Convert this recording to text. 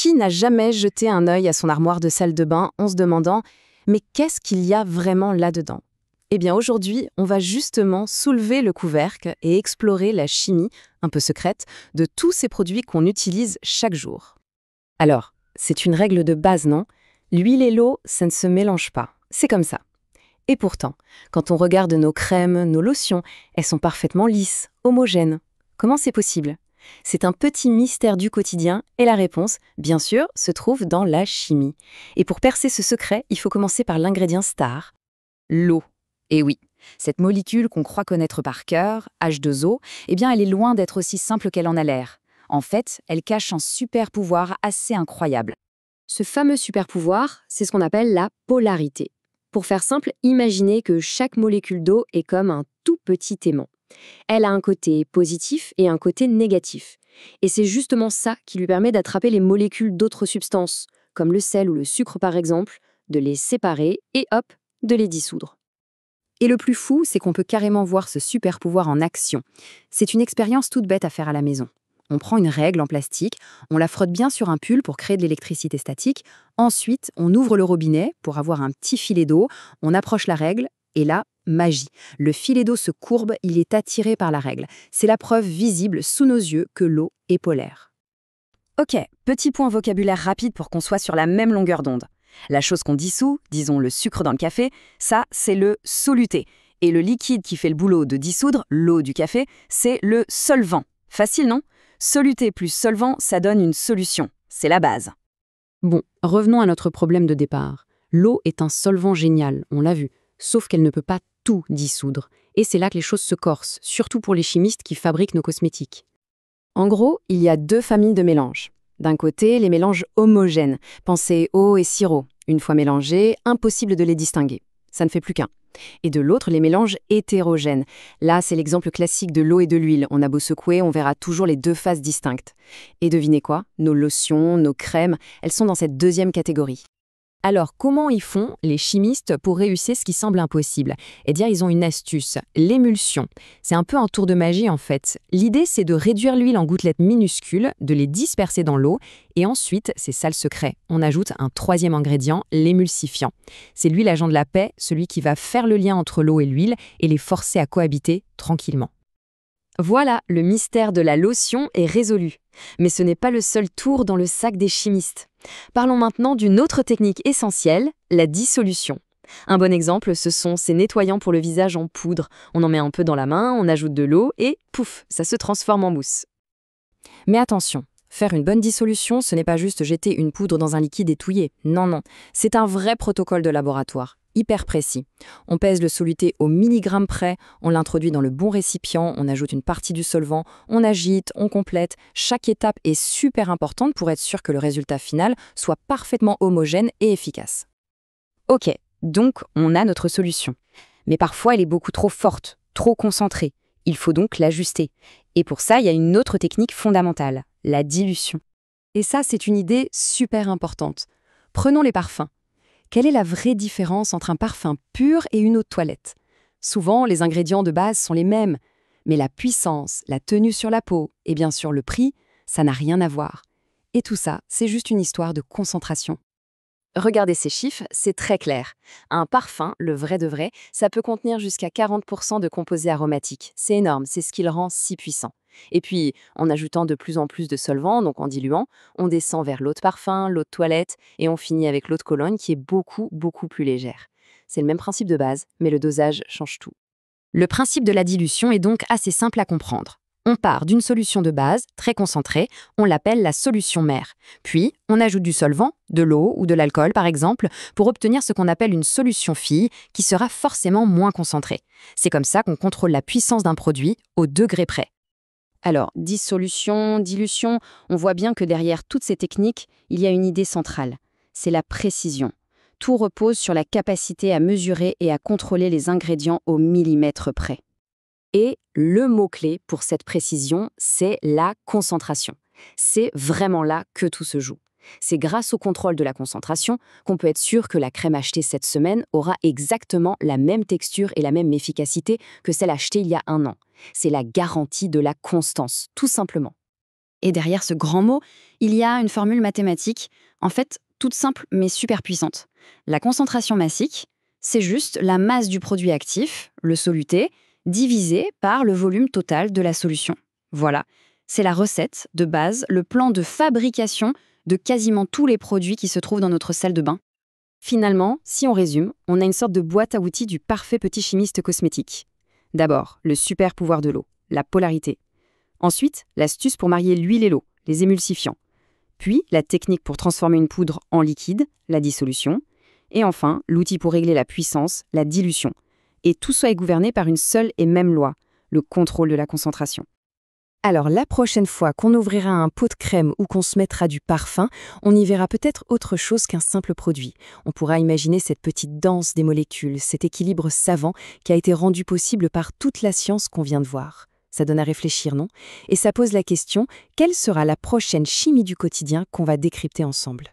Qui n'a jamais jeté un œil à son armoire de salle de bain en se demandant « Mais qu'est-ce qu'il y a vraiment là-dedans ?» Eh bien aujourd'hui, on va justement soulever le couvercle et explorer la chimie, un peu secrète, de tous ces produits qu'on utilise chaque jour. Alors, c'est une règle de base, non? L'huile et l'eau, ça ne se mélange pas. C'est comme ça. Et pourtant, quand on regarde nos crèmes, nos lotions, elles sont parfaitement lisses, homogènes. Comment c'est possible? C'est un petit mystère du quotidien et la réponse, bien sûr, se trouve dans la chimie. Et pour percer ce secret, il faut commencer par l'ingrédient star, l'eau. Et oui, cette molécule qu'on croit connaître par cœur, H2O, eh bien elle est loin d'être aussi simple qu'elle en a l'air. En fait, elle cache un super pouvoir assez incroyable. Ce fameux super pouvoir, c'est ce qu'on appelle la polarité. Pour faire simple, imaginez que chaque molécule d'eau est comme un tout petit aimant. Elle a un côté positif et un côté négatif. Et c'est justement ça qui lui permet d'attraper les molécules d'autres substances, comme le sel ou le sucre par exemple, de les séparer et hop, de les dissoudre. Et le plus fou, c'est qu'on peut carrément voir ce super pouvoir en action. C'est une expérience toute bête à faire à la maison. On prend une règle en plastique, on la frotte bien sur un pull pour créer de l'électricité statique. Ensuite, on ouvre le robinet pour avoir un petit filet d'eau, on approche la règle, et là, magie. Le filet d'eau se courbe, il est attiré par la règle. C'est la preuve visible sous nos yeux que l'eau est polaire. Ok, petit point vocabulaire rapide pour qu'on soit sur la même longueur d'onde. La chose qu'on dissout, disons le sucre dans le café, ça, c'est le soluté. Et le liquide qui fait le boulot de dissoudre, l'eau du café, c'est le solvant. Facile, non? Soluté plus solvant, ça donne une solution. C'est la base. Bon, revenons à notre problème de départ. L'eau est un solvant génial, on l'a vu, sauf qu'elle ne peut pas tout dissoudre. Et c'est là que les choses se corsent, surtout pour les chimistes qui fabriquent nos cosmétiques. En gros, il y a deux familles de mélanges. D'un côté, les mélanges homogènes. Pensez eau et sirop. Une fois mélangés, impossible de les distinguer. Ça ne fait plus qu'un. Et de l'autre, les mélanges hétérogènes. Là, c'est l'exemple classique de l'eau et de l'huile. On a beau secouer, on verra toujours les deux faces distinctes. Et devinez quoi? Nos lotions, nos crèmes, elles sont dans cette deuxième catégorie. Alors, comment ils font, les chimistes, pour réussir ce qui semble impossible? Eh bien, ils ont une astuce, l'émulsion. C'est un peu un tour de magie, en fait. L'idée, c'est de réduire l'huile en gouttelettes minuscules, de les disperser dans l'eau, et ensuite, c'est ça le secret, on ajoute un troisième ingrédient, l'émulsifiant. C'est lui l'agent de la paix, celui qui va faire le lien entre l'eau et l'huile et les forcer à cohabiter tranquillement. Voilà, le mystère de la lotion est résolu. Mais ce n'est pas le seul tour dans le sac des chimistes. Parlons maintenant d'une autre technique essentielle, la dissolution. Un bon exemple, ce sont ces nettoyants pour le visage en poudre. On en met un peu dans la main, on ajoute de l'eau et pouf, ça se transforme en mousse. Mais attention, faire une bonne dissolution, ce n'est pas juste jeter une poudre dans un liquide et touiller. Non, non, c'est un vrai protocole de laboratoire. Hyper précis. On pèse le soluté au milligramme près, on l'introduit dans le bon récipient, on ajoute une partie du solvant, on agite, on complète. Chaque étape est super importante pour être sûr que le résultat final soit parfaitement homogène et efficace. Ok, donc on a notre solution. Mais parfois elle est beaucoup trop forte, trop concentrée. Il faut donc l'ajuster. Et pour ça, il y a une autre technique fondamentale, la dilution. Et ça, c'est une idée super importante. Prenons les parfums. Quelle est la vraie différence entre un parfum pur et une eau de toilette? Souvent, les ingrédients de base sont les mêmes, mais la puissance, la tenue sur la peau et bien sûr le prix, ça n'a rien à voir. Et tout ça, c'est juste une histoire de concentration. Regardez ces chiffres, c'est très clair. Un parfum, le vrai de vrai, ça peut contenir jusqu'à 40% de composés aromatiques. C'est énorme, c'est ce qui le rend si puissant. Et puis, en ajoutant de plus en plus de solvants, donc en diluant, on descend vers l'eau de parfum, l'eau de toilette, et on finit avec l'eau de Cologne qui est beaucoup, beaucoup plus légère. C'est le même principe de base, mais le dosage change tout. Le principe de la dilution est donc assez simple à comprendre. On part d'une solution de base, très concentrée, on l'appelle la solution mère. Puis, on ajoute du solvant, de l'eau ou de l'alcool par exemple, pour obtenir ce qu'on appelle une solution fille, qui sera forcément moins concentrée. C'est comme ça qu'on contrôle la puissance d'un produit au degré près. Alors, dissolution, dilution, on voit bien que derrière toutes ces techniques, il y a une idée centrale. C'est la précision. Tout repose sur la capacité à mesurer et à contrôler les ingrédients au millimètre près. Et le mot-clé pour cette précision, c'est la concentration. C'est vraiment là que tout se joue. C'est grâce au contrôle de la concentration qu'on peut être sûr que la crème achetée cette semaine aura exactement la même texture et la même efficacité que celle achetée il y a un an. C'est la garantie de la constance, tout simplement. Et derrière ce grand mot, il y a une formule mathématique, en fait toute simple mais super puissante. La concentration massique, c'est juste la masse du produit actif, le soluté, divisé par le volume total de la solution. Voilà, c'est la recette de base, le plan de fabrication de quasiment tous les produits qui se trouvent dans notre salle de bain. Finalement, si on résume, on a une sorte de boîte à outils du parfait petit chimiste cosmétique. D'abord, le super pouvoir de l'eau, la polarité. Ensuite, l'astuce pour marier l'huile et l'eau, les émulsifiants. Puis, la technique pour transformer une poudre en liquide, la dissolution. Et enfin, l'outil pour régler la puissance, la dilution. Et tout ça est gouverné par une seule et même loi, le contrôle de la concentration. Alors la prochaine fois qu'on ouvrira un pot de crème ou qu'on se mettra du parfum, on y verra peut-être autre chose qu'un simple produit. On pourra imaginer cette petite danse des molécules, cet équilibre savant qui a été rendu possible par toute la science qu'on vient de voir. Ça donne à réfléchir, non? Et ça pose la question, quelle sera la prochaine chimie du quotidien qu'on va décrypter ensemble?